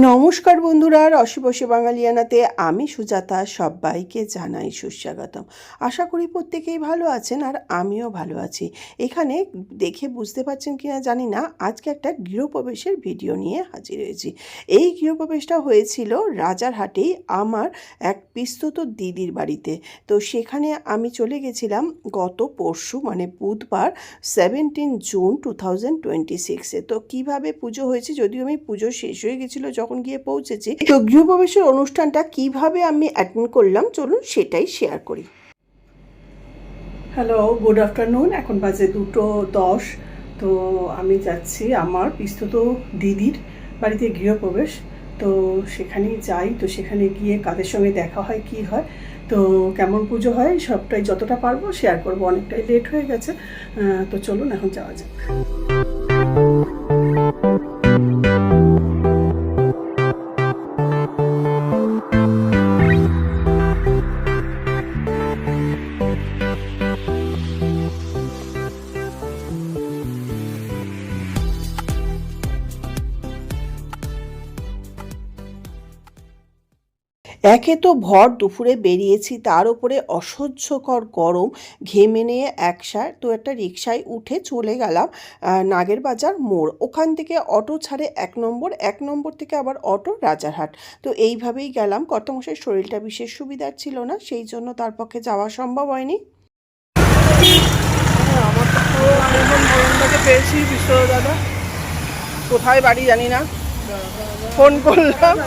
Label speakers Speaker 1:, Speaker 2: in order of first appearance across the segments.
Speaker 1: নমস্কার বন্ধুরা, রসে বসে বাঙালিয়ানাতে আমি সুজাতা সবাইকে জানাই সুস্বাগতম। আশা করি প্রত্যেকেই ভালো আছেন আর আমিও ভালো আছি। এখানে দেখে বুঝতে পারছেন কিনা জানি না, আজকে একটা গৃহপ্রবেশের ভিডিও নিয়ে হাজির হয়েছি। এই গৃহপ্রবেশটা হয়েছিল রাজারহাটেই আমার এক পিস্তুত দিদির বাড়িতে। তো সেখানে আমি চলে গেছিলাম গত পরশু মানে বুধবার 17 জুন 2026-এ। তো কিভাবে পুজো হয়েছে, যদিও আমি পুজো শেষ হয়ে গেছিলো যখন গিয়ে পৌঁছেছি, তো গৃহপ্রবেশের অনুষ্ঠানটা কিভাবে আমি অ্যাটেন্ড করলাম চলুন সেটাই শেয়ার করি। Hello, good afternoon. এখন বাজে 2:10। তো আমি যাচ্ছি আমার পিস্তুত দিদির বাড়িতে গৃহপ্রবেশ। তো সেখানেই যাই, তো সেখানে গিয়ে কাদের সঙ্গে দেখা হয় কি হয়, তো কেমন পুজো হয় সবটাই যতটা পারবো শেয়ার করবো। অনেকটাই লেট হয়ে গেছে, তো চলুন এখন যাওয়া যাক। একে তো ভর দুপুরে বেরিয়েছি, তার উপরে অসহ্যকর গরম, ঘেমে নিয়ে একসার তো একটা রিক্সায় উঠে চলে গেলাম নাগেরবাজার মোড়। ওখান থেকে অটো ছাড়ে 1 নম্বর থেকে আবার অটো রাজারহাট। তো এইভাবেই গেলাম। কর্তামশাইয়ের শরীরটা বিশেষ সুবিধার ছিল না, সেই জন্য তার পক্ষে যাওয়া সম্ভব হয়নি। আমার তো মরণটাকে পেয়েছি বিশ্বর দাদা, কোথায় বাড়ি জানি না, ফোন করলাম।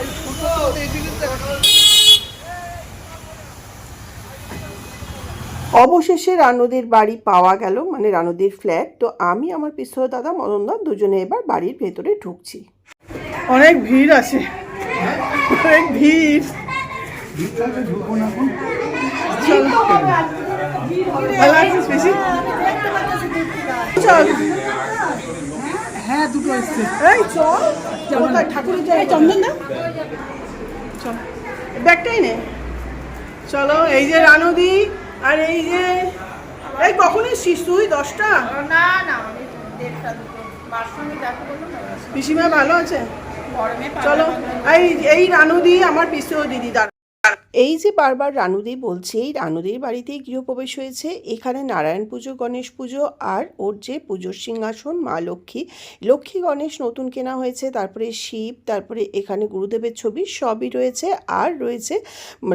Speaker 1: অবশেষে রানুদের বাড়ি পাওয়া গেল, মানে রানুদের ফ্ল্যাট। তো আমি আমার পিস্তল দাদা মদনদা দুজনে এবার বাড়ির ভেতরে ঢুকছি। অনেক ভিড় আছে, অনেক ভিড়। হ্যাঁ, দুটো আসছে। এই চল ঠাকুরের জায়গায় চন্দন না, চল ব্যাগটাই নে। চলো, এই যে রানুদি, আর এই যে এই কখন এসছিস তুই? 10টা? না না, পিসিমা ভালো আছে? চলো, এই রানুদি আমার পিসিও দিদি। এই যে বারবার রানুদি বলছে, এই রানুদির বাড়িতেই গৃহপ্রবেশ হয়েছে। এখানে নারায়ণ পুজো, গণেশ পুজো আর ওর যে পুজোর সিংহাসন মা লক্ষ্মী গণেশ নতুন কেনা হয়েছে, তারপরে শিব, তারপরে এখানে গুরুদেবের ছবি সবই রয়েছে। আর রয়েছে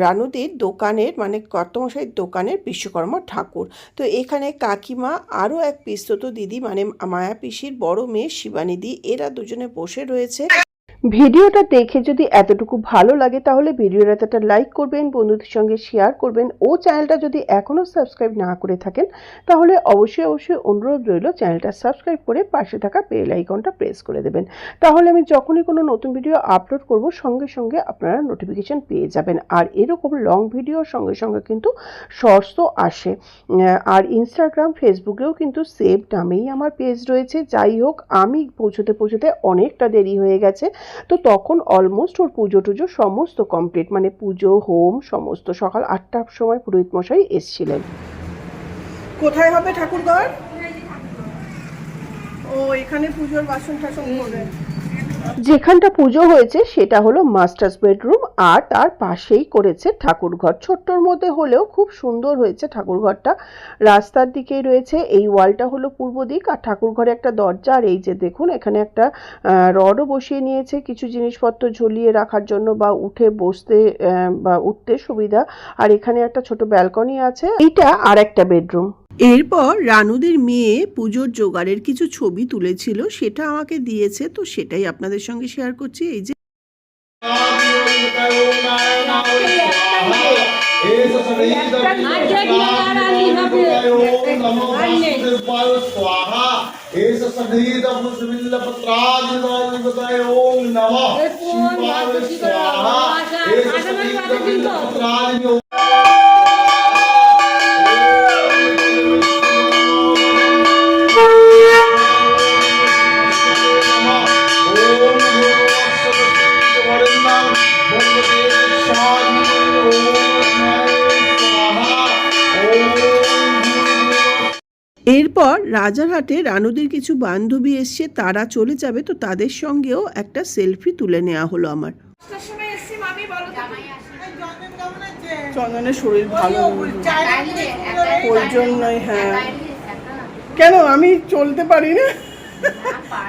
Speaker 1: রানুদির দোকানের মানে কর্তামশাইয়ের দোকানের বিশ্বকর্মা ঠাকুর। তো এখানে কাকিমা আরও এক পিস্তুত দিদি মানে মায়া পিসির বড় মেয়ে শিবানিদি, এরা দুজনে বসে রয়েছে। ভিডিওটা দেখে যদি এতটুকু ভালো লাগে তাহলে ভিডিওটা একটা লাইক করবেন, বন্ধুদের সঙ্গে শেয়ার করবেন, ও চ্যানেলটা যদি এখনও সাবস্ক্রাইব না করে থাকেন তাহলে অবশ্যই অনুরোধ রইল চ্যানেলটা সাবস্ক্রাইব করে পাশে থাকা বেল আইকনটা প্রেস করে দেবেন। তাহলে আমি যখনই কোনো নতুন ভিডিও আপলোড করব সঙ্গে সঙ্গে আপনারা নোটিফিকেশান পেয়ে যাবেন। আর এরকম লং ভিডিওর সঙ্গে সঙ্গে কিন্তু শর্টসও আসে। আর ইনস্টাগ্রাম, ফেসবুকেও কিন্তু সেভ নামেই আমার পেজ রয়েছে। যাই হোক, আমি পৌঁছতে অনেকটা দেরি হয়ে গেছে। তো তখন অলমোস্ট ওর পুজো টুজো সমস্ত কমপ্লিট, মানে পুজো হোম সমস্ত। সকাল 8টার সময় পুরোহিত মশাই এসেছিলেন। কোথায় হবে ঠাকুরঘর? ও এখানে পুজোর বাসন টাসন করে। যেখানটা পুজো হয়েছে সেটা হলো মাস্টার্স বেডরুম, আর তার পাশেই করেছে ঠাকুরঘর। ছোট্টর মধ্যে হলেও খুব সুন্দর হয়েছে ঠাকুরঘরটা। রাস্তার দিকেই রয়েছে। এই ওয়ালটা হলো পূর্ব দিক, আর ঠাকুরঘরে একটা দরজা। আর এই যে দেখুন, এখানে একটা রডও বসিয়ে নিয়েছে কিছু জিনিসপত্র ঝুলিয়ে রাখার জন্য বা উঠে বসতে বা উঠতে সুবিধা। আর এখানে একটা ছোট ব্যালকনি আছে। এইটা আর একটা বেডরুম। এরপর রানুদের মেয়ে পুজোর জোগাড়ের কিছু ছবি তুলেছিল, সেটা আমাকে দিয়েছে, তো সেটাই আপনাদের সঙ্গে শেয়ার করছি। এই যে এরপর রাজারহাটে রানুদির কিছু বান্ধবী এসছে, তারা চলে যাবে, তো তাদের সঙ্গেও একটা সেলফি তুলে নেওয়া হলো আমার। চন্দনের শরীর ভালো ওই জন্যই। হ্যাঁ, কেন আমি চলতে পারি না?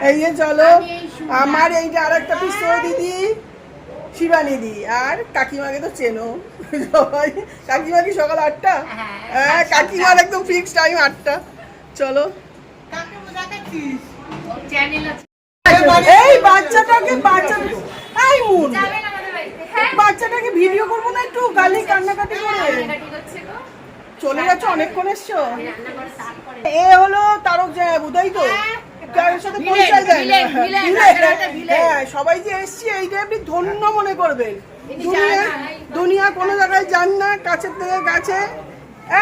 Speaker 1: এই যে চলো, আমার এই যে আর একটা পিস্তল দিদি শিবানিদি, আর কাকিমাকে তো চেনো সবাই। কাকিমা কি সকাল 8টা? হ্যাঁ, কাকিমার একদম ফিক্স টাইম 8টা। চলো, এই বাচ্চাটাকে ভিডিও করবো না একটু? গালি কান্নাকাটি করে চলে যাচ্ছে, অনেকক্ষণ এসছো। এ হলো তারক জায়াবু, তাই তো? কারোর সাথে পরিচয় দেয় না। হ্যাঁ, সবাই যে এসছি এইটা আপনি ধন্য মনে করবেন। দুনিয়া কোনো জায়গায় যান না, কাছের থেকে কাছে।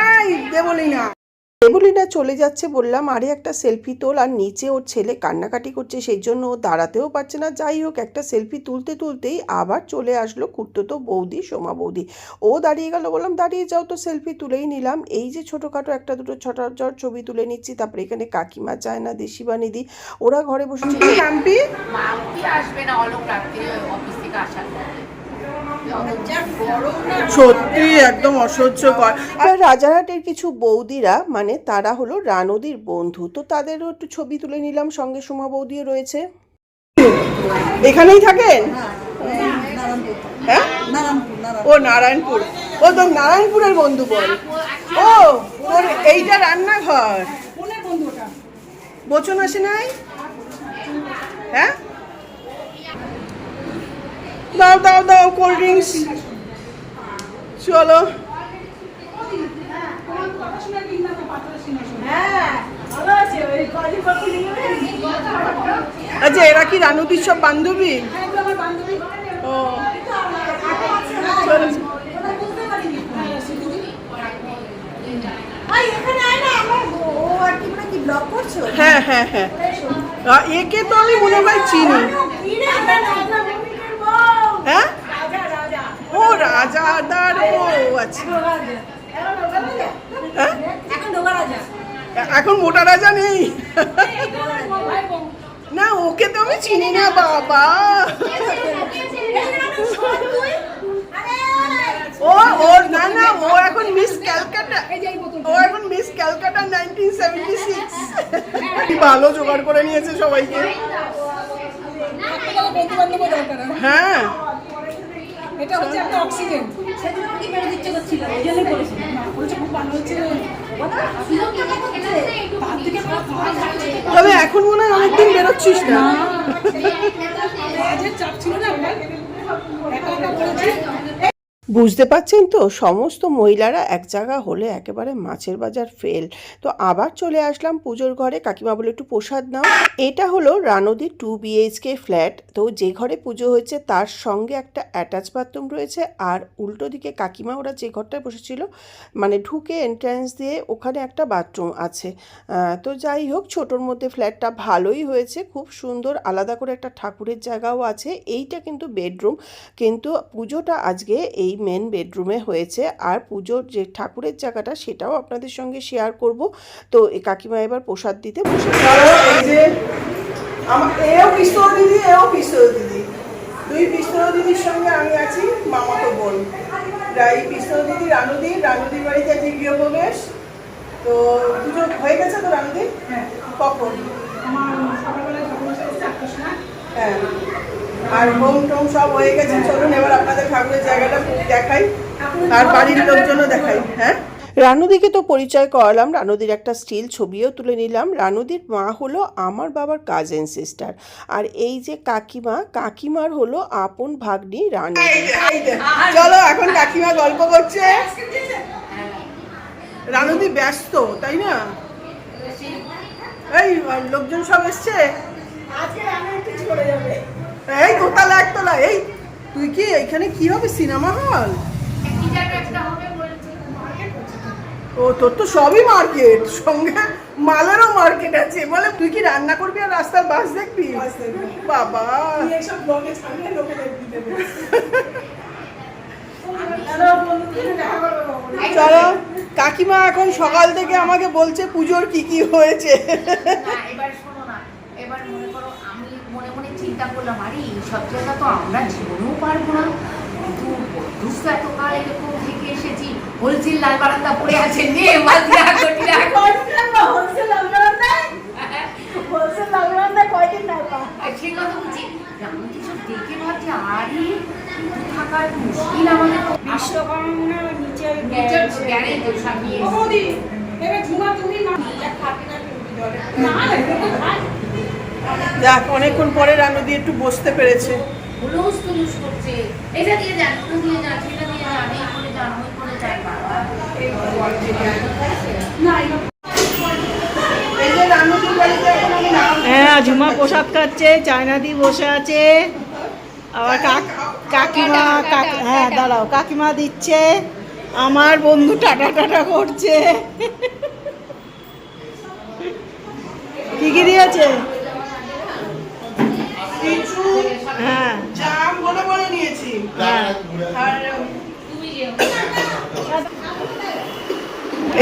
Speaker 1: এই দেবলীনা চলে যাচ্ছে বললাম, আরে একটা সেলফি তোল। আর নিচে ওর ছেলে কান্নাকাটি করছে, সেই জন্য ও দাঁড়াতেও পারছে না। যাই হোক, একটা সেলফি তুলতে তুলতেই আবার চলে আসলো খুড়তুতো বৌদি, সোমা বৌদি। ও দাঁড়িয়ে গেল, বললাম দাঁড়িয়ে যাও, তো সেলফি তুলেই নিলাম। এই যে ছোটোখাটো একটা দুটো ছোট ছবি তুলে নিচ্ছি। তারপরে এখানে কাকিমা, চায়না, দেশিবানিদি ওরা ঘরে বসে
Speaker 2: আসবে না, অলোক রাত্রি অফিস থেকে আসার পর
Speaker 1: সত্যি একদম অসহ্যকর। আর রাজারহাটের কিছু বৌদিরা, মানে তারা হলো রানুদির বন্ধু, তো তাদেরও একটু ছবি তুলে নিলাম। সঙ্গে সোমা বৌদিও রয়েছে। এখানেই থাকেন? হ্যাঁ, ও নারায়ণপুর। ও তো নারায়ণপুরের বন্ধু বল। ও তোর এইটা রান্নাঘর? বচন আসে নাই? হ্যাঁ, দাও দাও দাও কোল্ড ড্রিঙ্কস। চলো, আচ্ছা এরা কি রানুদির সব বান্ধবী? ও হ্যাঁ হ্যাঁ হ্যাঁ, একে তো আমি মনে হয় চিনি। হ্যাঁ, ও রাজাদার। ও আচ্ছা, এখন মোটা রাজা নেই না? ওকে তো আমি চিনি না বাবা। ও ওর না না, ও এখন মিস ক্যালকাটা। ও এখন মিস ক্যালকাটা 1976। ভালো জোগাড় করে নিয়েছে সবাইকে। হ্যাঁ, এটা হচ্ছে একটা অক্সিজেন। সেজন্য কি মেরে দিচ্ছে ছিল, এইজন্য করেছে না, করেছে খুব ভালো হচ্ছে। তবে এখন মনে হয় অনেকদিন বেরোচ্ছিস না। কাজের চাপ ছিল না, একা একা করেছি। বুঝতে পারছেন তো, সমস্ত মহিলারা এক জায়গা হলে একেবারে মাছের বাজার ফেল। তো আবার চলে আসলাম পুজোর ঘরে। কাকিমা বলে একটু প্রসাদ নাও। এটা হলো রানুদির 2 BHK ফ্ল্যাট। তো যে ঘরে পুজো হয়েছে তার সঙ্গে একটা অ্যাটাচ বাথরুম রয়েছে, আর উল্টো দিকে কাকিমা ওরা যে ঘরটায় বসেছিল, মানে ঢুকে এন্ট্রান্স দিয়ে ওখানে একটা বাথরুম আছে। তো যাই হোক, ছোটোর মধ্যে ফ্ল্যাটটা ভালোই হয়েছে, খুব সুন্দর। আলাদা করে একটা ঠাকুরের জায়গাও আছে। এইটা কিন্তু বেডরুম, কিন্তু পুজোটা আজকে এই মেন বেডরুমে হয়েছে। আর পুজোর যে ঠাকুরের জায়গাটা সেটাও আপনাদের সঙ্গে শেয়ার করব। তো এই কাকিমা এবার প্রসাদ দিতে বসে। এও পিস্তল দিদি, এও পিস্তল দিদি, দুই পিস্তল দিদির সঙ্গে আমি আছি মামাতো বোন। এই পিস্তল দিদি রানুদির বাড়িতে আছে গৃহপ্রবেশ। তো পুজো হয়ে গেছে তো রানুদি? কখন? হ্যাঁ, আর হোম টোম সব হয়ে গেছে। চলুন এবার আপনাদের ঠাকুরের জায়গাটা দেখাই, আর বাড়ির লোকজনও দেখাই। হ্যাঁ, রানুদিকে তো পরিচয় করালাম, রানুদির একটা স্টিল ছবিও তুলে নিলাম। রানুদির মা হলো আমার বাবার কাজিন সিস্টার, আর এই যে কাকিমা, কাকিমার হলো আপন ভাগ্নি রানুদি। চলো, এখন কাকিমা গল্প করছে। রানুদি ব্যস্ত, তাই না? এই লোকজন সব এসছে। এই দোতলা একতলা। এই তুই কি এইখানে কি হবে, সিনেমা হল? ও তোর তো সবই মার্কেট, সঙ্গে মালেরও মার্কেট আছে। বলে তুই কি রান্না করবি আর রাস্তার বাস দেখবি? বাবা, চলো কাকিমা এখন সকাল থেকে আমাকে বলছে পুজোর কি কি হয়েছে।
Speaker 2: না এবার শোনো না, এবার মনে করো আমি মনে মনে চিন্তা করলাম আরে এই সব জায়গা তো আমরা জীবনেও পারবো না, কিন্তু দুষ্ট এতকাল এরকম থেকে এসেছি, হোলসেল লাল বারান্দা পড়ে আছে নে মাঝে কোটি টাকা
Speaker 3: হোলসেল লাগবে কয়দিন লাগবে
Speaker 2: সেই কথা বলছি। আমি কিছু দেখে ভাবছি আরে একটু থাকার মুশকিল আমাদের
Speaker 3: বিশ্বকর্মা মনে হয় নিচে
Speaker 2: নিচের গ্যারেজ সামিয়ে
Speaker 3: বৌদি এবার ঝুমা তুমি না খাবি না না
Speaker 1: যাক অনেকক্ষণ পরে রানুদি একটু বসতে পেরেছে।
Speaker 2: হুলুস তুলুস করছে, এটা দিয়ে যান ওটা দিয়ে যান সেটা দিয়ে যান এই করে যান ওই করে যান বাবা
Speaker 1: এই যে রানুদির বাড়িতে এখন আমি নাম
Speaker 3: হ্যাঁ ঝুমা প্রসাদ খাচ্ছে, চায়নাদি বসে আছে, আবার কাকিমা হ্যাঁ দাঁড়াও কাকিমা দিচ্ছে, আমার বন্ধু টাটা টাটা করছে। কি কি দিয়েছে?
Speaker 1: কিছু
Speaker 3: হ্যাঁ
Speaker 1: জাম বলে বলে নিয়েছি
Speaker 3: হ্যাঁ
Speaker 1: আর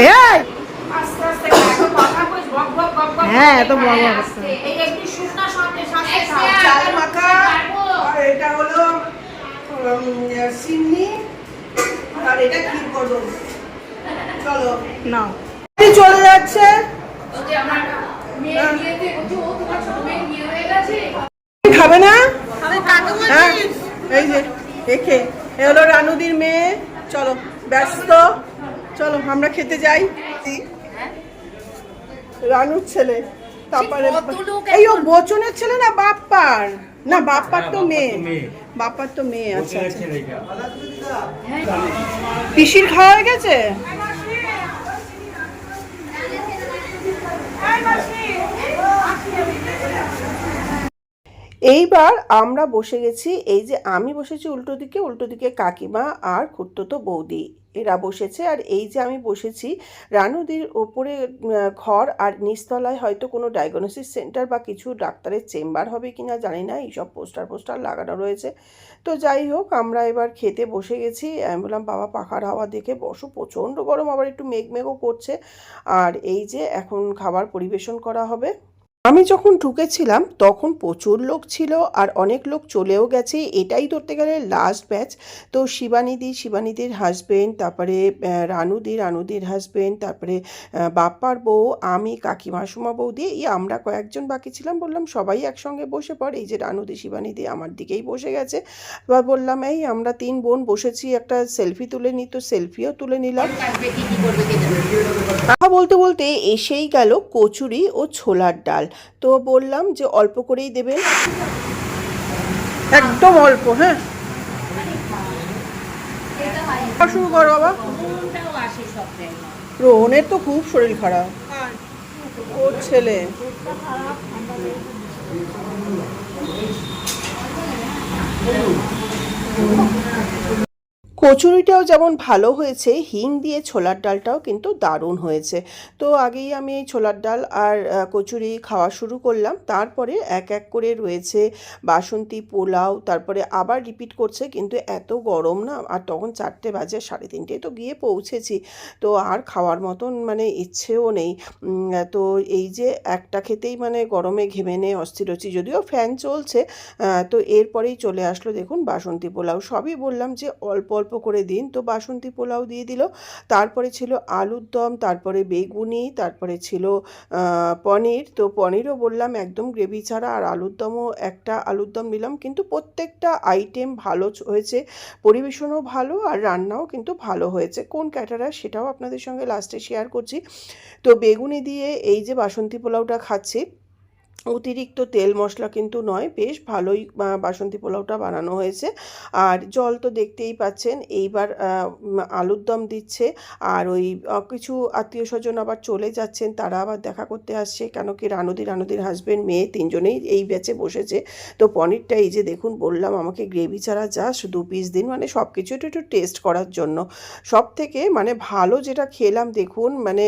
Speaker 3: এই
Speaker 2: আস্তে আস্তে এত কথা কইস বক বক বক বক
Speaker 3: হ্যাঁ, এত বক বক
Speaker 2: আস্তে এই একটু শুকনা শব্দে শাস্তে
Speaker 1: চাল মাখা আর এটা হলো সিন্নি আর এটা ক্ষীর কদম। চলো
Speaker 3: না
Speaker 1: চলে যাচ্ছে।
Speaker 2: ওই যে আমার মেয়ে বিয়েতে ওই ও তোমার ছোট মেয়ে বিয়ে হয়ে গেছে
Speaker 1: খাবে না? হ্যাঁ এই যে দেখে এ হলো রানুদির মেয়ে। চলো ব্যস্ত, চলো আমরা খেতে যাই। রানুর ছেলে, তারপরে
Speaker 2: কত লোক
Speaker 1: এই ও বচনের ছেলে না বাপ্পার? না বাপ্পার তো মেয়ে, বাপ্পার তো মেয়ে। আচ্ছা আচ্ছা পিসির খাওয়া হয়ে গেছে? এইবার আমরা বসে গেছি, এই যে আমি বসেছি উল্টো দিকে কাকিমা আর খুড়তুতো বৌদি এরা বসেছে, আর এই যে আমি বসেছি রানুদির ওপরে ঘর, আর নিচতলায় হয়তো কোনো ডায়াগনোসিস সেন্টার বা কিছু ডাক্তারের চেম্বার হবে কিনা জানি না, এইসব পোস্টার লাগানো রয়েছে। তো যাই হোক আমরা এবার খেতে বসে গেছি। আমি বললাম বাবা পাখার হাওয়া দেখে বসো, প্রচণ্ড গরম, আবার একটু মেঘও করছে। আর এই যে এখন খাবার পরিবেশন করা হবে। আমি যখন ঢুকেছিলাম তখন প্রচুর লোক ছিল, আর অনেক লোক চলেও গেছে, এটাই ধরতে গেলে লাস্ট ব্যাচ। তো শিবানীদির হাজবেন্ড, তারপরে রানুদির হাজবেন্ড, তারপরে বাপ্পার বউ, আমি, কাকিমা, সুমা বৌদি, এই আমরা কয়েকজন বাকি ছিলাম। বললাম সবাই একসঙ্গে বসে পড়। এই যে রানুদি শিবানীদি আমার দিকেই বসে গেছে। এবার বললাম এই আমরা 3 বোন বসেছি, একটা সেলফি তুলে নিই, তো সেলফিও তুলে নিলাম।
Speaker 2: কাজবে কি কি করবে কে জানে।
Speaker 1: কথা বলতে বলতে এসেই গেল কচুরি ও ছোলার ডাল। তো বললাম যে অল্প করেই দেবেন, একদম অল্প। হ্যাঁ শুরু করো বাবা।
Speaker 2: কোনটাও আসে সব জায়গায়
Speaker 1: রোহনের তো খুব শরীর খারাপ, ওর ছেলে। কচুরিটাও যেমন ভালো হয়েছে, হিং দিয়ে ছোলার ডালটাও কিন্তু দারুণ হয়েছে। তো আগেই আমি এই ছোলার ডাল আর কচুরি খাওয়া শুরু করলাম, তারপরে এক এক করে রয়েছে বাসন্তী পোলাও, তারপরে আবার রিপিট করছে, কিন্তু এত গরম না, আর তখন 4টে বাজে, 3:30 তো গিয়ে পৌঁছেছি, তো আর খাওয়ার মতন মানে ইচ্ছেও নেই। তো এই যে একটা খেতেই মানে গরমে ঘেমে নিয়ে অস্থির হচ্ছি, যদিও ফ্যান চলছে। তো এরপরেই চলে আসলো দেখুন বাসন্তী পোলাও। সবই বললাম যে অল্প অল্প করে দিন, তো বাসন্তী পোলাও দিয়ে দিল। তারপরে ছিল আলুর দম, তারপরে বেগুনি, তারপরে ছিল পনির। তো পনিরও বললাম একদম গ্রেভি ছাড়া, আর আলুর দমও একটা আলুর দম নিলাম, কিন্তু প্রত্যেকটা আইটেম ভালো হয়েছে, পরিবেশনও ভালো, আর রান্নাও কিন্তু ভালো হয়েছে। কোন ক্যাটারার সেটাও আপনাদের সঙ্গে লাস্টে শেয়ার করছি। তো বেগুনি দিয়ে এই যে বাসন্তী পোলাওটা খাচ্ছি, অতিরিক্ত তেল মশলা কিন্তু নয়, বেশ ভালোই বাসন্তী পোলাওটা বানানো হয়েছে। আর জল তো দেখতেই পাচ্ছেন। এইবার আলুর দম দিচ্ছে, আর ওই কিছু আত্মীয় স্বজন আবার চলে যাচ্ছেন, তারা আবার দেখা করতে আসছে, কেন কি রানুদির হাজব্যান্ড মেয়ে 3জনেই এই ব্যাচে বসেছে। তো পনিরটা এই যে দেখুন বললাম আমাকে গ্রেভি ছাড়া জাস্ট 2 পিস দিন, মানে সব কিছু একটু টেস্ট করার জন্য। সব থেকে মানে ভালো যেটা খেলাম দেখুন, মানে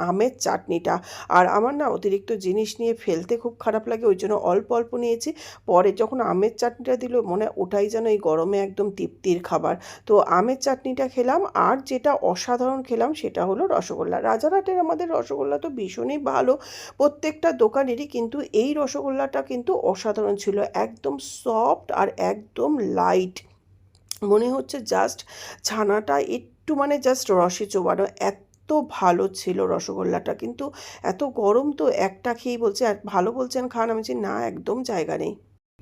Speaker 1: আমের চাটনিটা। আর আমার না অতিরিক্ত জিনিস নিয়ে ফেলতে ফেলতে খুব খারাপ লাগে, ওই জন্য অল্প অল্প নিয়েছি। পরে যখন আমের চাটনিটা দিল মনে হয় ওটাই যেন এই গরমে একদম তৃপ্তির খাবার। তো আমের চাটনিটা খেলাম, আর যেটা অসাধারণ খেলাম সেটা হলো রসগোল্লা। রাজারহাটের আমাদের রসগোল্লা তো ভীষণই ভালো প্রত্যেকটা দোকানেরই, কিন্তু এই রসগোল্লাটা কিন্তু অসাধারণ ছিল, একদম সফট আর একদম লাইট, মনে হচ্ছে জাস্ট ছানাটা একটু মানে জাস্ট রসে চোবানো, এত ভালো ছিল রসগোল্লাটা। কিন্তু এত গরম তো একটা খেয়েই বলছে আর ভালো বলছেন খান, আমি বলছি না একদম জায়গা নেই।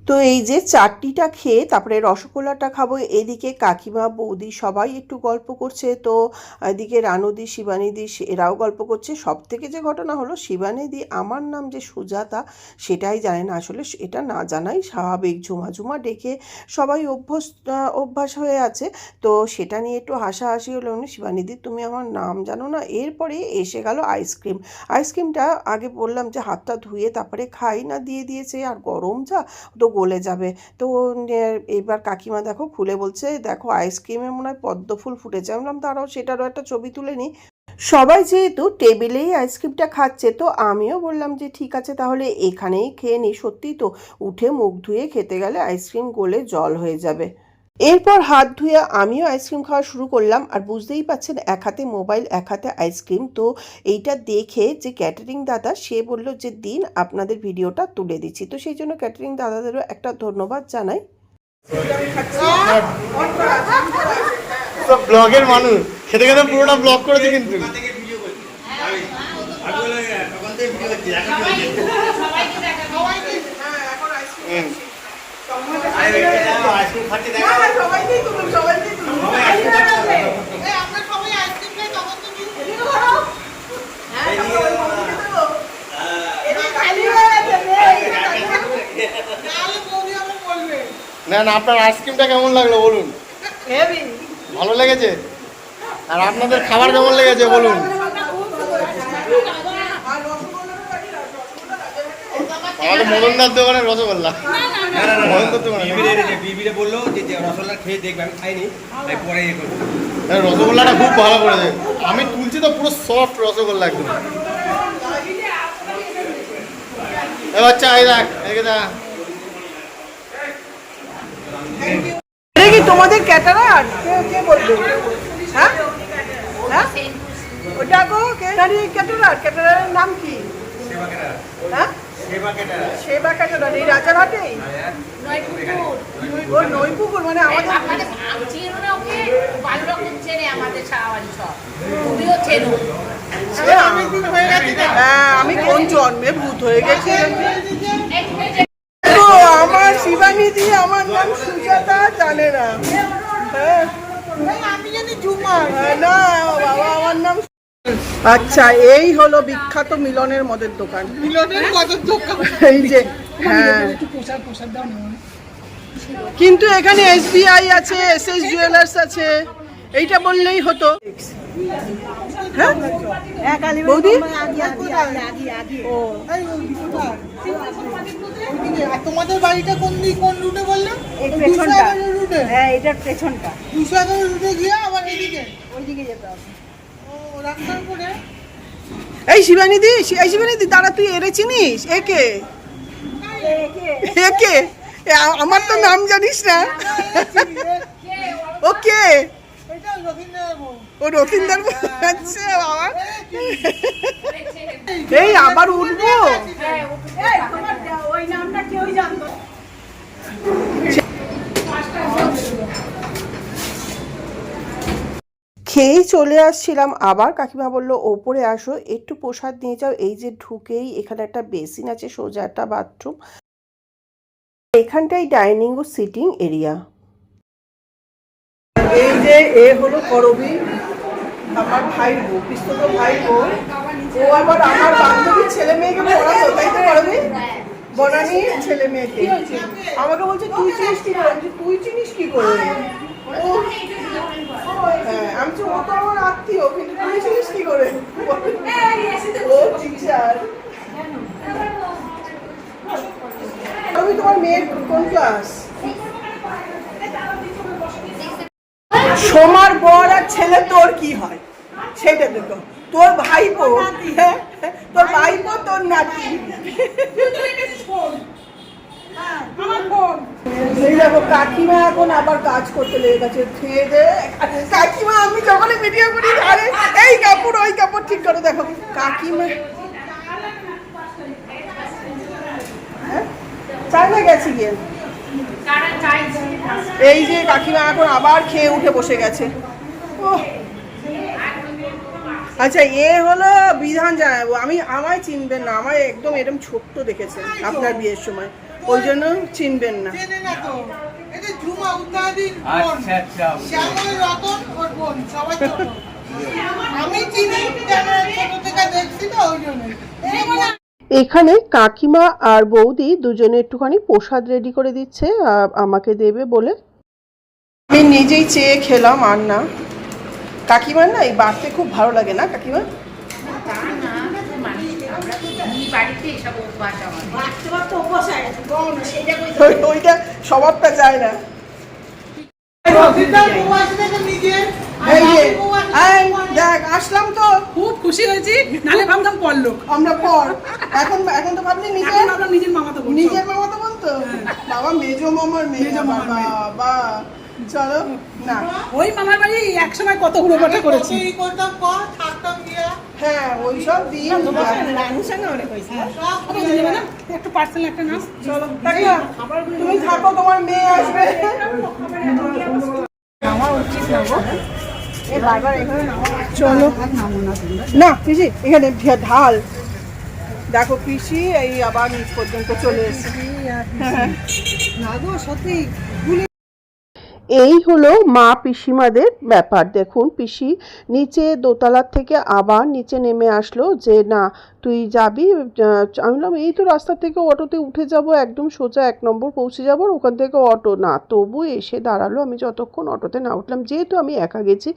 Speaker 1: তো এই যে চাটনিটা খেয়ে তারপরে রসগোল্লাটা খাবো, এদিকে কাকিমা বৌদি সবাই একটু গল্প করছে। তো এদিকে রানুদি শিবানীদি এরাও গল্প করছে। সব থেকে যে ঘটনা হলো, শিবানীদি আমার নাম যে সুজাতা সেটাই জানে না, আসলে এটা না জানাই স্বাভাবিক, ঝুমা ঝুমা ডেকে সবাই অভ্যাস হয়ে আছে। তো সেটা নিয়ে একটু হাসাহাসি হলো, শিবানীদি তুমি আমার নাম জানো না। এরপরে এসে গেল আইসক্রিম। আইসক্রিমটা আগে বললাম যে হাতটা ধুয়ে তারপরে খাই না, দিয়ে দিয়েছে, আর গরম যা তো গলে যাবে। তো এবার কাকিমা দেখো খুলে বলছে দেখো আইসক্রিমে মনে হয় পদ্ম ফুল ফুটেছে। আমি বললাম দাঁড়াও সেটারও একটা ছবি তুলে নিই। সবাই যেহেতু টেবিলেই আইসক্রিমটা খাচ্ছে, তো আমিও বললাম যে ঠিক আছে তাহলে এখানেই খেয়ে নিই। সত্যিই তো উঠে মুখ ধুয়ে খেতে গেলে আইসক্রিম গলে জল হয়ে যাবে। এরপর হাত ধুয়ে আমিও আইসক্রিম খাওয়া শুরু করলাম, আর বুঝতেই পারছেন এক হাতে মোবাইল এক হাতে আইসক্রিম। তো এইটা দেখে যে ক্যাটারিং দাদা সে বলল যে দিন আপনাদের ভিডিওটা তুলে দিচ্ছি, তো সেই জন্য ক্যাটারিং দাদাদেরও একটা ধন্যবাদ জানাই।
Speaker 4: সব ব্লগের মানুষ খেতে খেতে পুরোটা ব্লগ করেছে কিন্তু। না না, আপনার আইসক্রিমটা কেমন লাগলো বলুন? ভালো লেগেছে? আর আপনাদের খাবার কেমন লেগেছে বলুন? আমাদের মদনদার দোকানের রসগোল্লা। রসগোল্লাটা খুব ভালো করেছে, আমি তুলছি তো পুরো সফট রসগোল্লা একদম। বাচ্চা এই দেখ, এদিকে দেখ।
Speaker 1: এটা কি তোমাদের ক্যাটারার? কে বলবে? হ্যাঁ হ্যাঁ ওটা গো ক্যাটারার, ক্যাটারারের নাম কি? হ্যাঁ সেবা ক্যাটারার, এই রাজারহাটেই। ও নইপুকুর, মানে আমাদের হ্যাঁ আমি কোন জন্মে ভূত হয়ে গেছি। তো আমার শিবানীদি আমার নাম সুজাতা জানে না। হ্যাঁ আমি জানি ঝুমা, না বাবা আমার নাম। আচ্ছা এই হলো বিখ্যাত মিলনের মদের দোকান। মিলনের মদের দোকান এই যে, হ্যাঁ কিন্তু এখানে SBI আছে, SS জুয়েলার্স আছে, এইটা বললেই হতো। হ্যাঁ বৌদি ও
Speaker 5: তোমাদের বাড়িটা কোন রুটে বললে?
Speaker 3: হ্যাঁ এটার পেছনটা
Speaker 5: 211 রুটে গিয়ে আবার এইদিকে
Speaker 3: ওইদিকে যেতে হবে।
Speaker 5: ও রাস্তার উপরে।
Speaker 1: এই শিবানীদি দাঁড়া, তুই এরে চিনিস? একে আমার তো নাম জানিস না। ওকে
Speaker 5: এটা রবীন্দ্রনাথ বউ।
Speaker 1: ও রথিন্দার। আচ্ছা বাবা, এই আবার উঠবো।
Speaker 3: ওই নামটা কেউই জানতো।
Speaker 1: খেয়েই চলে আসছিলাম, আবার কাকিমা বলল ওপরে আসো একটু প্রসাদ নিয়ে যাও। এই যে ঢুকেই এখানে একটা বেসিন আছে, সোজা একটা বাথরুম, এখানটাই ডাইনিং ও সিটিং এরিয়া। এই যে এ হলো করবি, আমার ভাই বউ, পিস্তত ভাই বউ। ও আবার আমার বান্ধবীর ছেলে মেয়েকে পড়াতো, তাই তো করবি? বনানির ছেলে মেয়েকে আমাকে বলছে তুই চিনিস কি করে? তুই চিনিস কি করে? হ্যাঁ আমি তো, ও তো আমার আত্মীয়, কিন্তু তুই চিনিস কি করে? ও টিচার। আমি তোমার মেয়ের কোন ক্লাস? সোমার বর আর ছেলে তোর কি হয় সেটা দেখো, তোর ভাইপো। হ্যাঁ তোর ভাইপো তোর নাতি। এই দেখো কাকিমা এখন আবার কাজ করতে লেগে গেছে, খেয়ে দে। কাকিমা আমি যখনই ভিডিও করি আরে এই কাপড় ওই কাপড় ঠিক করো, দেখো কাকিমা চাইনা গেছি গিয়ে। এই যে কাকিমা এখন আবার খেয়ে উঠে বসে গেছে। ওহ, আচ্ছা এ হলো বিধান জানাবো আমি, আমায় চিনবেন না, আমায় একদম এরকম ছোট্ট দেখেছেন আপনার বিয়ের সময়, ওই জন্য চিনবেন না।
Speaker 5: চেনে না তো, এটা ঝুমা উত্তাদিন বোন, শ্যামল রতন ওর বোন, সবাই ছোট। আমি চিনি কেন ছোট থেকে দেখছি তো ওই জন্য।
Speaker 1: এখানে কাকিমা আর বৌদি দুজনে একটুখানি প্রসাদ রেডি করে দিচ্ছে আমাকে দেবে বলে। আমি নিজেই চেয়ে খেলাম আর না। কাকিমার না এই বাড়তে খুব ভালো লাগে না কাকিমা? ওইটা স্বভাবটা চায় না। এই যে, এই দেখ আসলাম তো,
Speaker 6: খুব খুশি হয়েছি, নালে ভাবতাম পড়লো।
Speaker 1: আমরা পর এখন এখন তো ভাবলি নিজের
Speaker 6: আমরা নিজের মামা তো
Speaker 1: নিজের মামা তো বলতো বাবা মেজো মামার মেয়ে বাবা। চলো না
Speaker 6: ওই মামার বাড়ি একসময় কত হুড়োপাটা করেছি।
Speaker 5: এই করতাম কর থাকতাম দিয়া
Speaker 1: হ্যাঁ ওই সব দিন
Speaker 6: রানুর সঙ্গে অনেক হয়েছে। একটু পার্সেল একটা নাও।
Speaker 1: চলো কাকিমা তুমি থাকো, তোমার মেয়ে আসবে। চলো না পিসি এখানে ঢাল দেখো, পিসি এই আবার নিচ পর্যন্ত চলে এসেছে।
Speaker 5: না গো সত্যি
Speaker 1: এই হলো মা পিসিমাদের ব্যাপার। দেখুন পিসি নিচে দোতলার থেকে আবার নিচে নেমে আসলো যে না তুই যাবি। আমি বললাম এই তো রাস্তা থেকে অটোতে উঠে যাব, একদম সোজা 1 নম্বর পৌঁছে যাবো, ওখান থেকে অটো না। তবু এসে দাঁড়ালো, আমি যতক্ষণ অটোতে না উঠলাম, যেহেতু আমি একা গেছি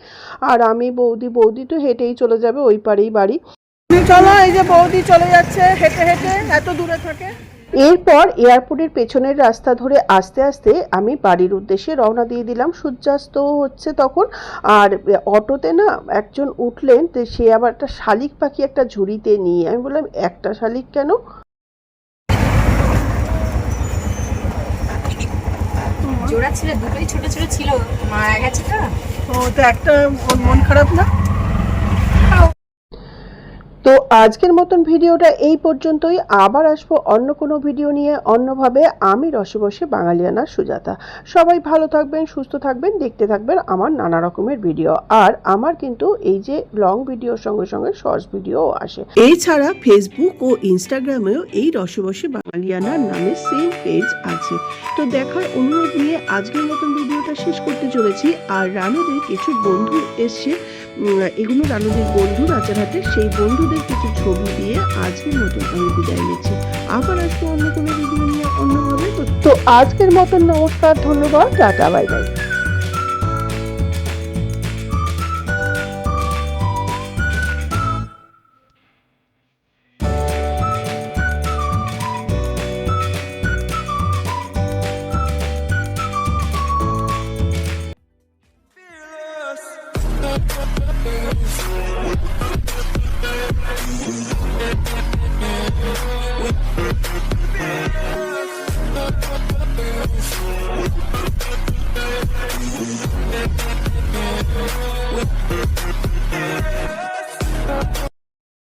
Speaker 1: আর আমি বৌদি তো হেঁটেই চলে যাবে, ওই পারেই বাড়ি। চলো এই যে বৌদি চলে যাচ্ছে হেঁটে হেঁটে, এত দূরে থাকে। এরপর এয়ারপোর্টের পেছনের রাস্তা ধরে আস্তে আস্তে আমি বাড়ির উদ্দেশ্যে রওনা দিয়ে দিলাম। সূর্যাস্ত হচ্ছে তখন। আর অটোতে না একজন উঠলেন, সে আবার একটা শালিক পাখি একটা ঝুড়িতে নিয়ে। আমি বললাম একটা শালিক কেন?
Speaker 2: জোড়া ছিল, দুটোই ছোট ছোট ছিল, মারা গেছে তো।
Speaker 1: ও তো একটা মন খারাপ না? তো আজকের মতন ভিডিওটা এই পর্যন্তই। আবার আসবো অন্য কোনো ভিডিও নিয়ে অন্যভাবে। আমি রসবসে বাঙালিয়ানা সুজাতা। সবাই ভালো থাকবেন, সুস্থ থাকবেন, দেখতে থাকবেন আমার নানা রকমের ভিডিও। আর আমার কিন্তু এই যে লং ভিডিওর সঙ্গে সঙ্গে শর্টস ভিডিও আসে। এছাড়া ফেসবুক ও ইনস্টাগ্রামেও এই রসবসে বাঙালিয়ানার নামে সেম পেজ আছে। তো দেখার অনুরোধ নিয়ে আজকের মতন ভিডিওটা শেষ করতে চলেছি। আর রানুদের কিছু বন্ধু এসছে, এগুলো রানুদের বন্ধু রাজারহাটে, সেই বন্ধুদের কিছু ছবি দিয়ে আজকের মতন আমি বিদায় নিচ্ছি। আবার আসবো অন্য কোনো ভিডিও নিয়ে অন্যভাবে। তো আজকের মতন নমস্কার, ধন্যবাদ, টাটা, বাই বাই।
Speaker 7: Fearless.